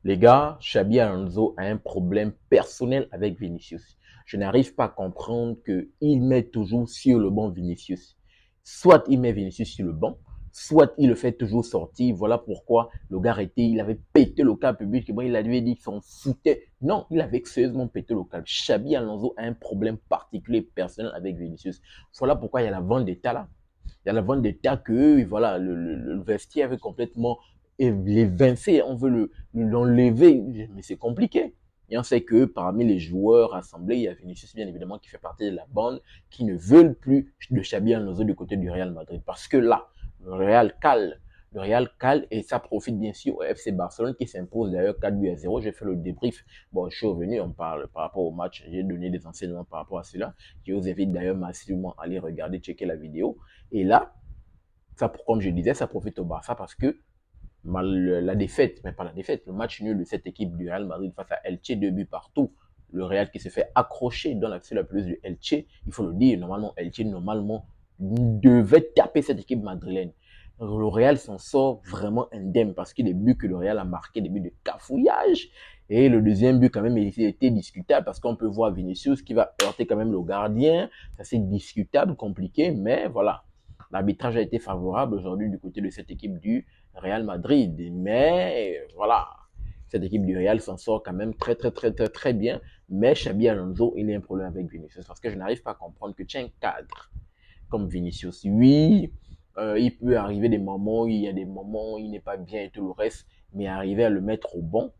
Les gars, Xabi Alonso a un problème personnel avec Vinicius. Je n'arrive pas à comprendre qu'il met toujours sur le banc Vinicius. Soit il met Vinicius sur le banc, soit il le fait toujours sortir. Voilà pourquoi le gars était, il avait pété le câble public. Il avait dit qu'il s'en foutait. Non, il avait sérieusement pété le câble. Xabi Alonso a un problème particulier personnel avec Vinicius. Voilà pourquoi il y a la vente d'état là. Il y a la vente d'état que voilà, le vestiaire avait complètement l'évincé, on veut l'enlever, mais c'est compliqué. Et on sait que parmi les joueurs rassemblés, il y a Vinicius, bien évidemment, qui fait partie de la bande, qui ne veulent plus de Xabi Alonso du côté du Real Madrid. Parce que là, le Real cale. Le Real cale et ça profite bien sûr au FC Barcelone qui s'impose d'ailleurs 4-0. J'ai fait le débrief. Bon, je suis revenu, on parle par rapport au match. J'ai donné des enseignements par rapport à cela. Je vous invite d'ailleurs massivement à aller regarder, checker la vidéo. Et là, ça, comme je disais, ça profite au Barça parce que la défaite, mais pas la défaite, le match nul de cette équipe du Real Madrid face à Elche, 2 buts partout. Le Real qui se fait accrocher dans la pelouse de Elche, il faut le dire, normalement, Elche, normalement, devait taper cette équipe madrilène. Le Real s'en sort vraiment indemne parce que les buts que le Real a marqués, des buts de cafouillage. Et le deuxième but, quand même, il était discutable parce qu'on peut voir Vinicius qui va heurter quand même le gardien. Ça, c'est discutable, compliqué, mais voilà. L'arbitrage a été favorable aujourd'hui du côté de cette équipe du Real Madrid. Mais voilà, cette équipe du Real s'en sort quand même très bien. Mais Xabi Alonso, il a un problème avec Vinicius parce que je n'arrive pas à comprendre que tu es un cadre comme Vinicius. Oui, il peut arriver des moments où il y a des moments où il n'est pas bien et tout le reste, mais arriver à le mettre au bon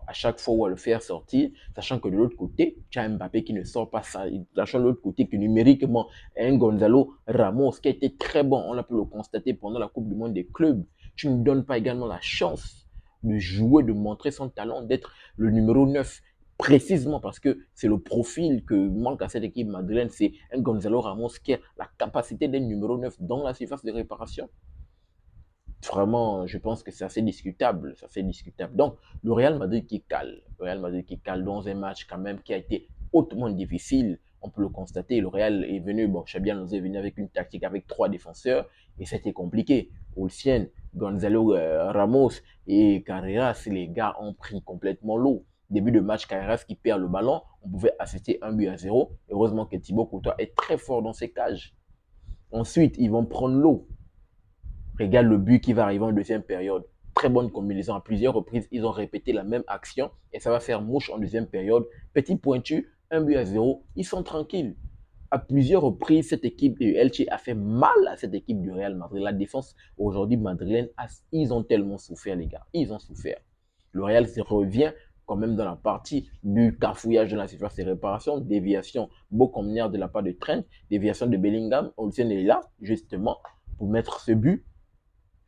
à chaque fois ou à le faire sortir, sachant que de l'autre côté, tu as Mbappé qui ne sort pas ça, sachant de l'autre côté que numériquement, un Gonzalo Ramos qui a été très bon, on a pu le constater pendant la Coupe du Monde des clubs, tu ne donnes pas également la chance de jouer, de montrer son talent, d'être le numéro 9 précisément parce que c'est le profil que manque à cette équipe madrilène, c'est un Gonzalo Ramos qui a la capacité d'être numéro 9 dans la surface de réparation. Vraiment, je pense que c'est assez discutable, c'est assez discutable. Donc, le Real Madrid qui cale, le Real Madrid qui cale dans un match quand même qui a été hautement difficile, on peut le constater. Le Real est venu, bon, Xabi Alonso est venu avec une tactique avec 3 défenseurs et c'était compliqué. Olsien, Gonzalo Ramos et Carreras, les gars ont pris complètement l'eau. Début de match, Carreras qui perd le ballon, on pouvait assister 1-0. Heureusement que Thibaut Courtois est très fort dans ses cages. Ensuite, ils vont prendre l'eau. Regarde le but qui va arriver en deuxième période. Très bonne combinaison. À plusieurs reprises, ils ont répété la même action et ça va faire mouche en deuxième période. Petit pointu, 1-0. Ils sont tranquilles. À plusieurs reprises, cette équipe de Elche a fait mal à cette équipe du Real Madrid. La défense aujourd'hui madrilène, ils ont tellement souffert, les gars. Ils ont souffert. Le Real se revient quand même dans la partie du cafouillage de la surface de réparation, déviation, beau contenir de la part de Trent, déviation de Bellingham. Olsen est là, justement, pour mettre ce but,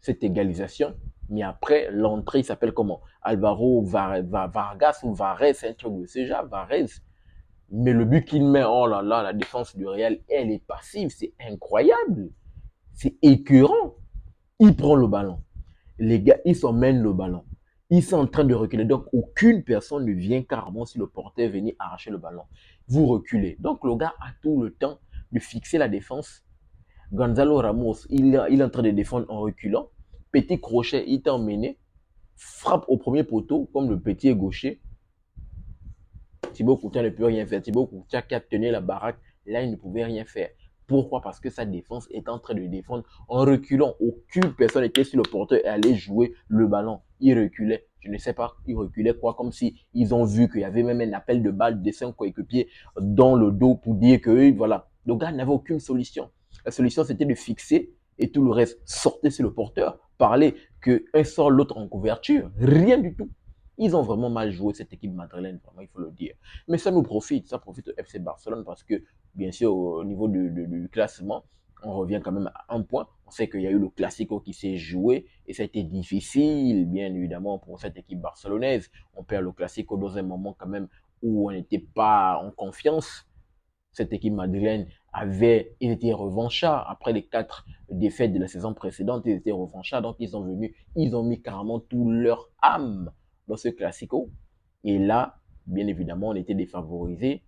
cette égalisation. Mais après, l'entrée, il s'appelle comment? Alvaro Vargas ou Varese, c'est un truc de ce genre, Varese. Mais le but qu'il met, oh là là, la défense du Real, elle est passive, c'est incroyable. C'est écœurant. Il prend le ballon. Les gars, ils s'emmènent le ballon. Ils sont en train de reculer. Donc, aucune personne ne vient carrément si le porteur venait arracher le ballon. Vous reculez. Donc, le gars a tout le temps de fixer la défense. Gonzalo Ramos, il est en train de défendre en reculant. Petit crochet, il t'a emmené. Frappe au premier poteau, comme le petit est gaucher. Thibaut Courtois ne peut rien faire. Thibaut Courtois qui a tenu la baraque, là, il ne pouvait rien faire. Pourquoi? Parce que sa défense est en train de défendre en reculant. Aucune personne n'était sur le porteur et allait jouer le ballon. Il reculait. Je ne sais pas, il reculait quoi, comme si ils ont vu qu'il y avait même un appel de balle de 5 coéquipiers dans le dos pour dire que, voilà, le gars n'avait aucune solution. La solution, c'était de fixer et tout le reste. Sortez sur le porteur, parler qu'un sort l'autre en couverture. Rien du tout. Ils ont vraiment mal joué cette équipe madrilène, vraiment, il faut le dire. Mais ça nous profite, ça profite au FC Barcelone parce que, bien sûr, au niveau du classement, on revient quand même à un point. On sait qu'il y a eu le Classico qui s'est joué et ça a été difficile, bien évidemment, pour cette équipe barcelonaise. On perd le Classico dans un moment quand même où on n'était pas en confiance. Cette équipe madrilène ils étaient revanchards après les 4 défaites de la saison précédente, ils étaient revanchards, donc ils sont venus, ils ont mis carrément toute leur âme dans ce classico. Et là, bien évidemment, on était défavorisés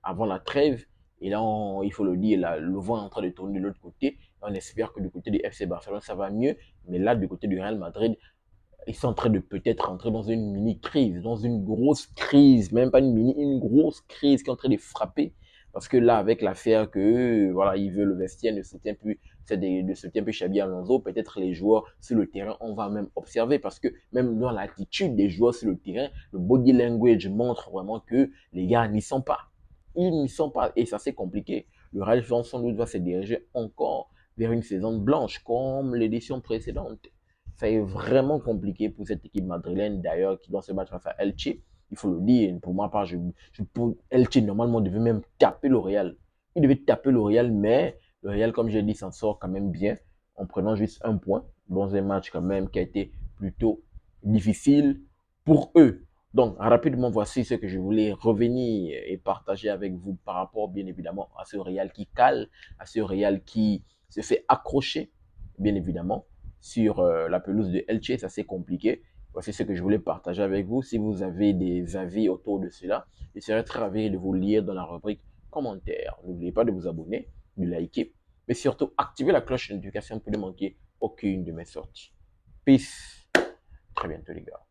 avant la trêve. Et là, il faut le dire, là, le vent est en train de tourner de l'autre côté. On espère que du côté du FC Barcelone, ça va mieux. Mais là, du côté du Real Madrid, Ils sont en train de peut-être rentrer dans une mini-crise, dans une grosse crise, même pas une mini, une grosse crise qui est en train de frapper. Parce que là, avec l'affaire que, voilà, il veut le vestiaire, ne soutient plus, ne soutient plus Xabi Alonso, peut-être les joueurs sur le terrain, on va même observer. Parce que même dans l'attitude des joueurs sur le terrain, le body language montre vraiment que les gars n'y sont pas. Ils n'y sont pas. Et ça, c'est compliqué. Le Real sans doute va se diriger encore vers une saison blanche, comme l'édition précédente. Ça est vraiment compliqué pour cette équipe madrilène, d'ailleurs, qui doit se battre face à Elche. Il faut le dire, pour ma part, Elche, normalement, devait même taper le Real. Il devait taper le Real, mais le Real, comme j'ai dit, s'en sort quand même bien, en prenant juste un point, dans un match quand même qui a été plutôt difficile pour eux. Donc, rapidement, voici ce que je voulais revenir et partager avec vous par rapport, bien évidemment, à ce Real qui cale, à ce Real qui se fait accrocher, bien évidemment, sur la pelouse de Elche, c'est assez compliqué. Voici ce que je voulais partager avec vous. Si vous avez des avis autour de cela, je serais très ravi de vous lire dans la rubrique commentaires. N'oubliez pas de vous abonner, de liker, mais surtout activer la cloche de notification pour ne manquer aucune de mes sorties. Peace. Très bientôt les gars.